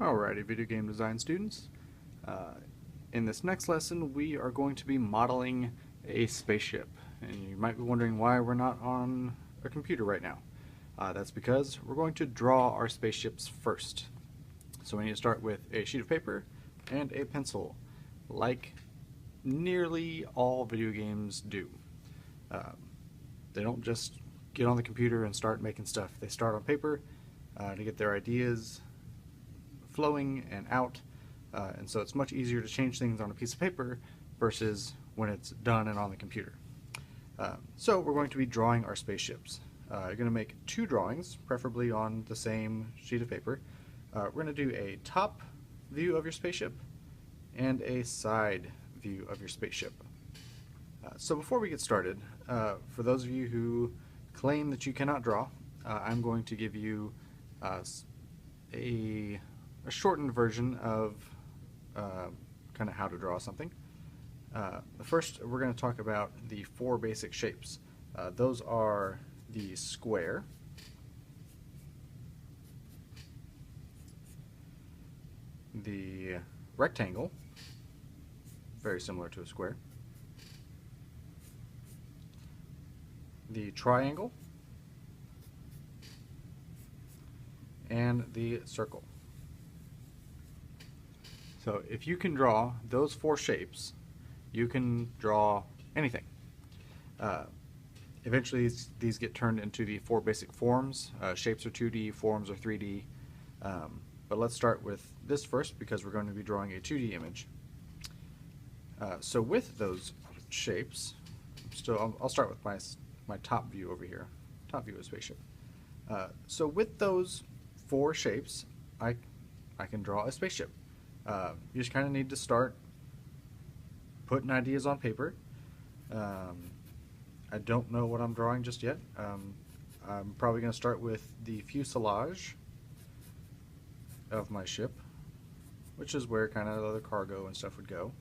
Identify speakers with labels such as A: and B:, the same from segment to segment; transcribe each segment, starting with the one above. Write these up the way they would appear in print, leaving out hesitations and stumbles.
A: Alrighty, video game design students. In this next lesson, we are going to be modeling a spaceship. And you might be wondering why we're not on a computer right now. That's because we're going to draw our spaceships first. So we need to start with a sheet of paper and a pencil, like nearly all video games do. They don't just get on the computer and start making stuff. They start on paper to get their ideas flowing and out, and so it's much easier to change things on a piece of paper versus when it's done and on the computer. So we're going to be drawing our spaceships. You're going to make two drawings, preferably on the same sheet of paper. We're going to do a top view of your spaceship and a side view of your spaceship. So before we get started, for those of you who claim that you cannot draw, I'm going to give you a shortened version of kind of how to draw something. First, we're going to talk about the four basic shapes. Those are the square, the rectangle, very similar to a square, the triangle, and the circle. So if you can draw those four shapes, you can draw anything. Eventually these get turned into the four basic forms. Shapes are 2D, forms are 3D. But let's start with this first because we're going to be drawing a 2D image. So with those shapes, I'll start with my top view over here, top view of spaceship. So with those four shapes, I can draw a spaceship. You just kind of need to start putting ideas on paper. I don't know what I'm drawing just yet. I'm probably going to start with the fuselage of my ship, which is where kind of the cargo and stuff would go.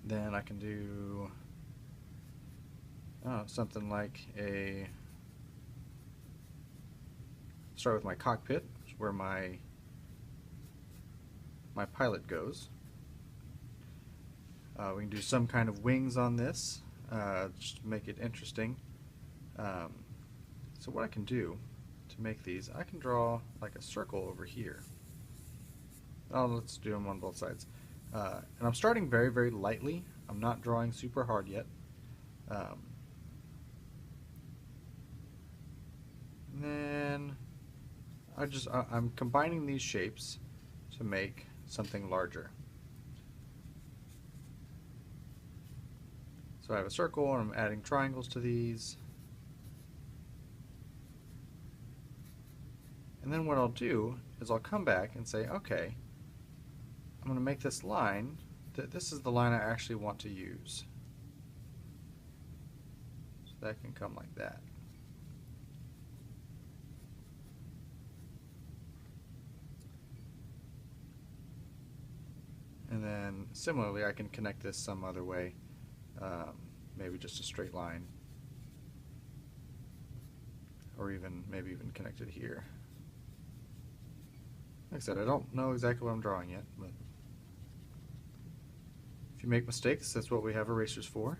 A: Then I can do something like start with my cockpit, which is where my pilot goes. We can do some kind of wings on this, just to make it interesting. So what I can do to make these, I can draw like a circle over here. Let's do them on both sides. And I'm starting very, very lightly. I'm not drawing super hard yet. And then I'm combining these shapes to make something larger. So I have a circle and I'm adding triangles to these. And then what I'll do is I'll come back and say, okay, I'm going to make this line, this is the line I actually want to use. So that can come like that. And then similarly, I can connect this some other way, maybe just a straight line, or maybe even connect it here. Like I said, I don't know exactly what I'm drawing yet, but if you make mistakes, that's what we have erasers for.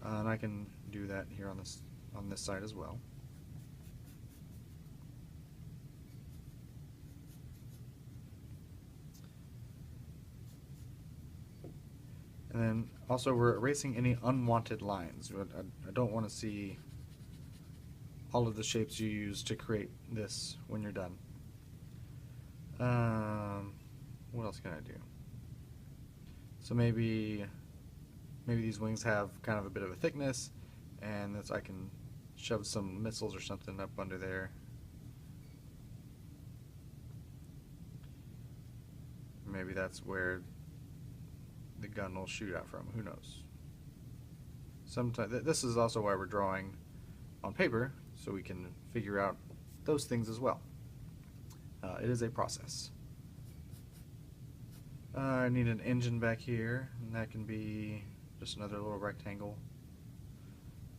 A: And I can do that here on this side as well. And then also we're erasing any unwanted lines. I don't want to see all of the shapes you use to create this when you're done. What else can I do? So maybe these wings have kind of a bit of a thickness, and I can shove some missiles or something up under there. Maybe that's where the gun will shoot out from. Who knows? Sometimes this is also why we're drawing on paper, so we can figure out those things as well. It is a process. I need an engine back here, and that can be just another little rectangle.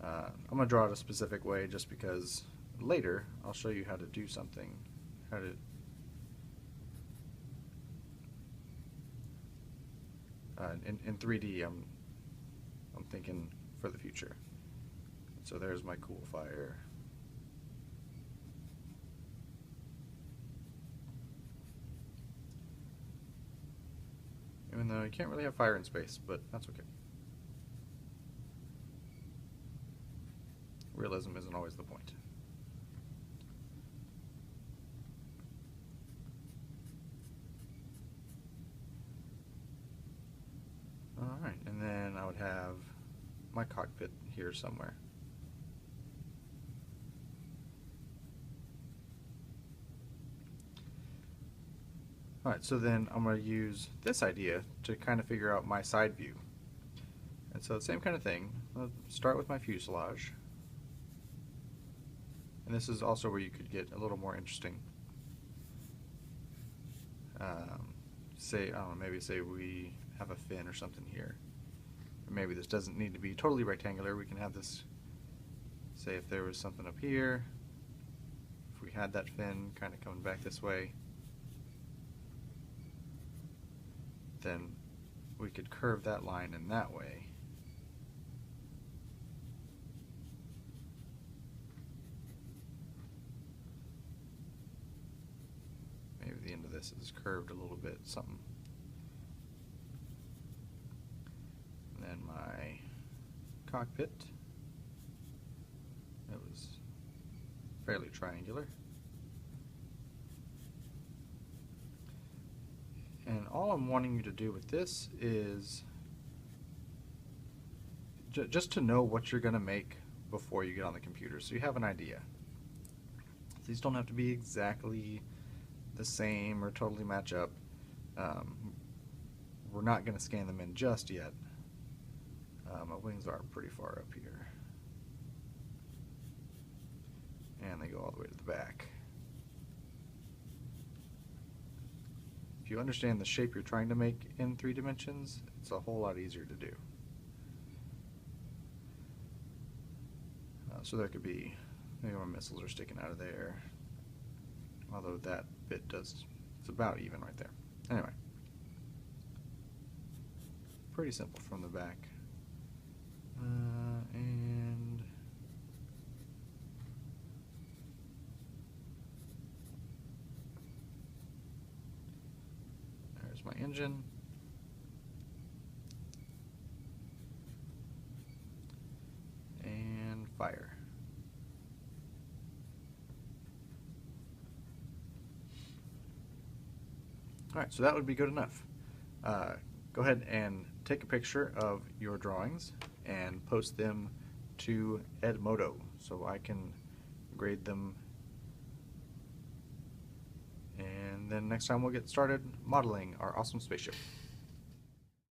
A: I'm going to draw it a specific way just because later I'll show you how to do something, how to in 3D. I'm thinking for the future. So there's my cool fire. Even though you can't really have fire in space, but that's okay. Realism isn't always the point. Alright, and then I would have my cockpit here somewhere. Alright, so then I'm going to use this idea to kind of figure out my side view. And so the same kind of thing. I'll start with my fuselage. And this is also where you could get a little more interesting. Say, I don't know, maybe say we have a fin or something here. Or maybe this doesn't need to be totally rectangular. We can have this, say if there was something up here, if we had that fin kind of coming back this way, then we could curve that line in that way. Maybe the end of this is curved a little bit, something. And then my cockpit, it was fairly triangular. And all I'm wanting you to do with this is just to know what you're going to make before you get on the computer, so you have an idea. These don't have to be exactly the same or totally match up. We're not going to scan them in just yet. My wings are pretty far up here. And they go all the way to the back. If you understand the shape you're trying to make in 3 dimensions, it's a whole lot easier to do. So there could be, maybe my missiles are sticking out of there. Although that bit does, it's about even right there. Anyway. Pretty simple from the back. And there's my engine. And fire. Alright, so that would be good enough. Go ahead and take a picture of your drawings and post them to Edmodo so I can grade them. And then next time we'll get started modeling our awesome spaceship.